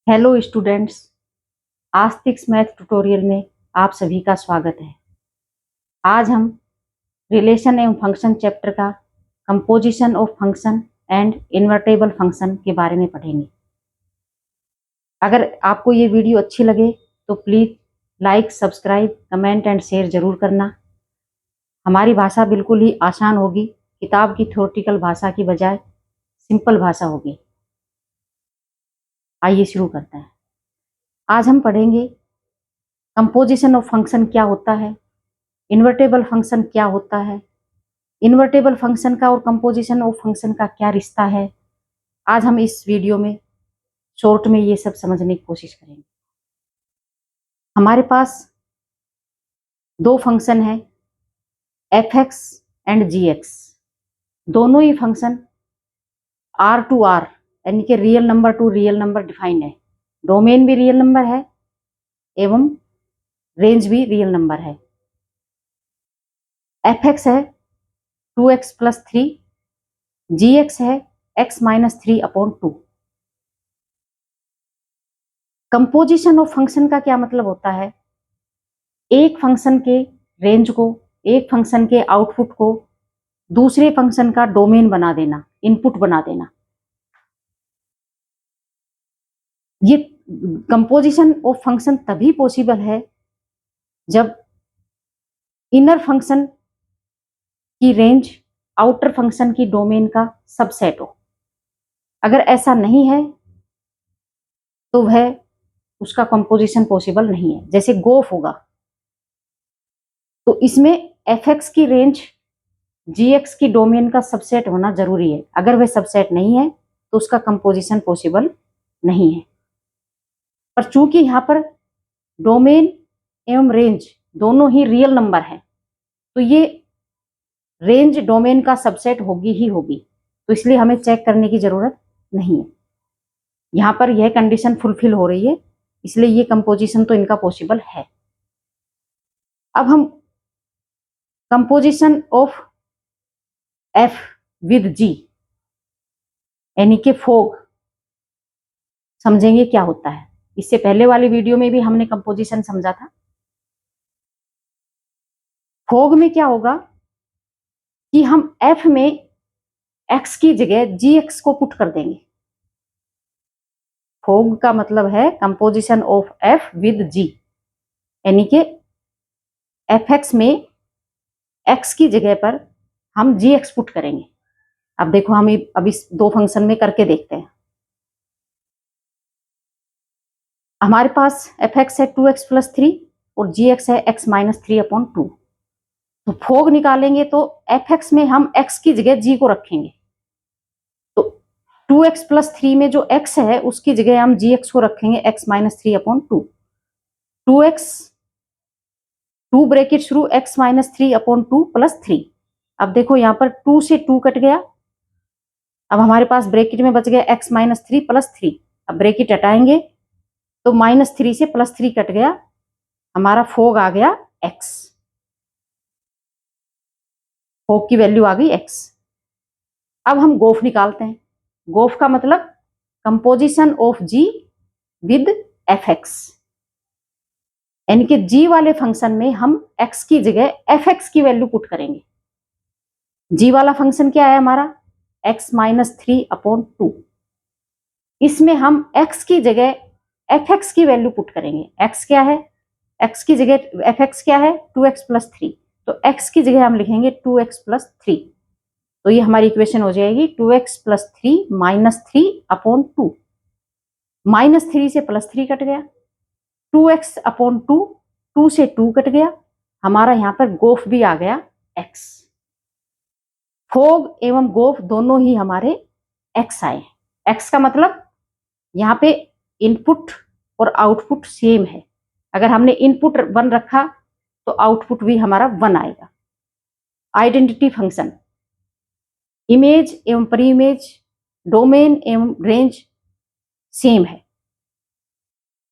Hello students, आस्तिक्स math tutorial में आप सभी का स्वागत है। आज हम रिलेशन एवं फंक्शन चैप्टर का composition of function and invertible function के बारे में पढ़ेंगे। अगर आपको ये वीडियो अच्छी लगे तो please like, subscribe, comment and share ज़रूर करना। हमारी भाषा बिल्कुल ही आसान होगी, किताब की थ्योरेटिकल भाषा की बजाय सिंपल भाषा होगी। आइए शुरू करते हैं। आज हम पढ़ेंगे कंपोजिशन ऑफ फंक्शन क्या होता है, इन्वर्टेबल फंक्शन क्या होता है, इन्वर्टेबल फंक्शन का और कंपोजिशन ऑफ फंक्शन का क्या रिश्ता है। आज हम इस वीडियो में शॉर्ट में ये सब समझने की कोशिश करेंगे। हमारे पास दो फंक्शन है, F X and G X. दोनों ही फंक्शन आर टू आर यानी कि real number to real number defined है। डोमेन भी रियल नंबर है एवं रेंज भी रियल नंबर है। एफ एक्स है 2x+3, जी एक्स है x-3/2। कंपोजिशन ऑफ फंक्शन का क्या मतलब होता है? एक फंक्शन के रेंज को, एक फंक्शन के आउटपुट को दूसरे फंक्शन का डोमेन बना देना, इनपुट बना देना। ये कंपोजिशन ऑफ फंक्शन तभी पॉसिबल है जब इनर फंक्शन की रेंज आउटर फंक्शन की डोमेन का सबसेट हो। अगर ऐसा नहीं है तो वह उसका कंपोजिशन पॉसिबल नहीं है। जैसे गोफ होगा तो इसमें एफ एक्स की रेंज जी एक्स की डोमेन का सबसेट होना जरूरी है। अगर वह सबसेट नहीं है तो उसका कंपोजिशन पॉसिबल नहीं है। पर चूंकि यहाँ पर डोमेन एवं रेंज दोनों ही रियल नंबर है तो ये रेंज डोमेन का सबसेट होगी ही होगी, तो इसलिए हमें चेक करने की जरूरत नहीं है। यहाँ पर यह कंडीशन फुलफिल हो रही है, इसलिए ये कंपोजिशन तो इनका पॉसिबल है। अब हम कंपोजिशन ऑफ एफ विद जी यानी कि फोग समझेंगे क्या होता है। इससे पहले वाली वीडियो में भी हमने कंपोजिशन समझा था। फोग में क्या होगा कि हम एफ में एक्स की जगह जी एक्स को पुट कर देंगे। फोग का मतलब है कंपोजिशन ऑफ एफ विद जी, यानी कि एफ एक्स में एक्स की जगह पर हम जी एक्स पुट करेंगे। अब देखो हम अब इस दो फंक्शन में करके देखते हैं। हमारे पास एफ एक्स है 2x+3 और जी एक्स है x-3/2। तो फोग निकालेंगे तो एफ एक्स में हम एक्स की जगह जी को रखेंगे। तो 2x+3 में जो x है उसकी जगह हम जी एक्स को रखेंगे x-3/2। 2x 2 ब्रैकेट शुरू x-3/2 + 3। अब देखो यहाँ पर 2 से 2 कट गया। अब हमारे पास ब्रैकेट में बच गया x-3 + 3। अब ब्रैकेट हटाएंगे तो -3 से +3 कट गया, हमारा फोग आ गया x। फोग की वैल्यू आ गई x। अब हम गोफ निकालते हैं। गोफ का मतलब composition of G with F X, यानी कि जी वाले फंक्शन में हम x की जगह एफ एक्स की वैल्यू पुट करेंगे। जी वाला फंक्शन क्या है हमारा x-3/2। इसमें हम x की जगह एफ एक्स की वैल्यू पुट करेंगे। x क्या है, x की जगह एफ एक्स क्या है 2x+3, तो x की जगह हम लिखेंगे 2x+3। तो ये हमारी इक्वेशन हो जाएगी 2x+3 -3/2। -3 से +3 कट गया, 2x/2, 2 से 2 कट गया, हमारा यहाँ पर गोफ भी आ गया x। फोग एवं गोफ दोनों ही हमारे x आए। x का मतलब यहाँ पे इनपुट और आउटपुट सेम है। अगर हमने इनपुट 1 रखा तो आउटपुट भी हमारा 1 आएगा। आइडेंटिटी फंक्शन इमेज एवं परी इमेज, डोमेन एवं रेंज सेम है।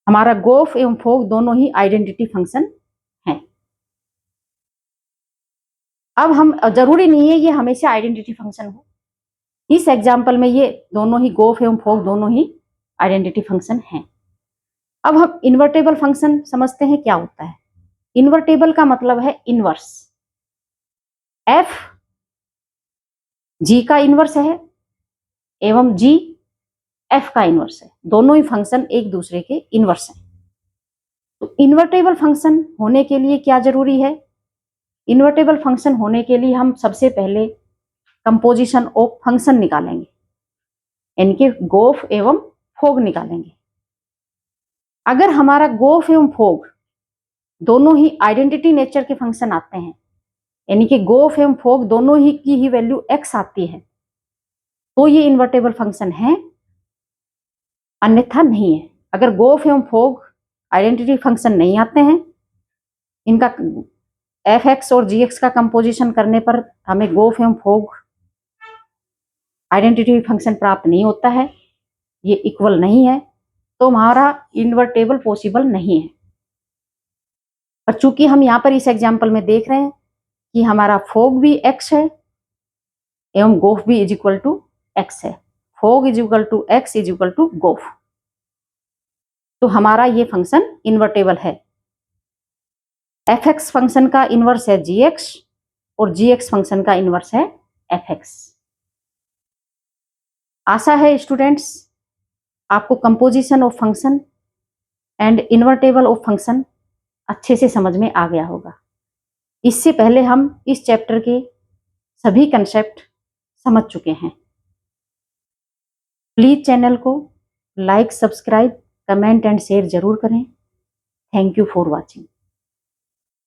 हमारा गोफ एवं फोग दोनों ही आइडेंटिटी फंक्शन हैं। अब हम जरूरी नहीं है ये हमेशा आइडेंटिटी फंक्शन हो। इस एग्जाम्पल में ये दोनों ही गोफ एवं फोग दोनों ही आइडेंटिटी फंक्शन हैं। अब हम इन्वर्टेबल फंक्शन समझते हैं क्या होता है। इन्वर्टेबल का मतलब है इनवर्स। एफ जी का इनवर्स है एवं जी एफ का इनवर्स है, दोनों ही फंक्शन एक दूसरे के इनवर्स हैं। तो इन्वर्टेबल फंक्शन होने के लिए क्या जरूरी है? इन्वर्टेबल फंक्शन होने के लिए हम सबसे पहले कंपोजिशन ऑफ फंक्शन निकालेंगे, यानी कि गोफ एवं फोग निकालेंगे। अगर हमारा गोफ एवं फोग दोनों ही आइडेंटिटी नेचर के फंक्शन आते हैं, यानी कि गोफ एवं फोग दोनों ही की ही वैल्यू x आती है, तो ये इन्वर्टेबल फंक्शन है, अन्यथा नहीं है। अगर गोफ एवं फोग आइडेंटिटी फंक्शन नहीं आते हैं, इनका f(x) और g(x) का कंपोजिशन करने पर हमें गोफ एवं फोग आइडेंटिटी फंक्शन प्राप्त नहीं होता है, ये इक्वल नहीं है, तो हमारा इन्वर्टेबल पॉसिबल नहीं है। और चूंकि हम यहाँ पर इस एग्जाम्पल में देख रहे हैं कि हमारा फोग भी x है एवं गोफ भी इज इक्वल टू x है, f o g is equal to x is equal to g o f, तो हमारा ये फंक्शन इन्वर्टेबल है। f(x) फंक्शन का इनवर्स है g(x) और g(x) फंक्शन का इनवर्स है f(x). आशा है स्टूडेंट्स आपको composition of function and invertible of function अच्छे से समझ में आ गया होगा। इससे पहले हम इस चैप्टर के सभी कंसेप्ट समझ चुके हैं। प्लीज चैनल को like, subscribe, comment and share जरूर करें। Thank you for watching.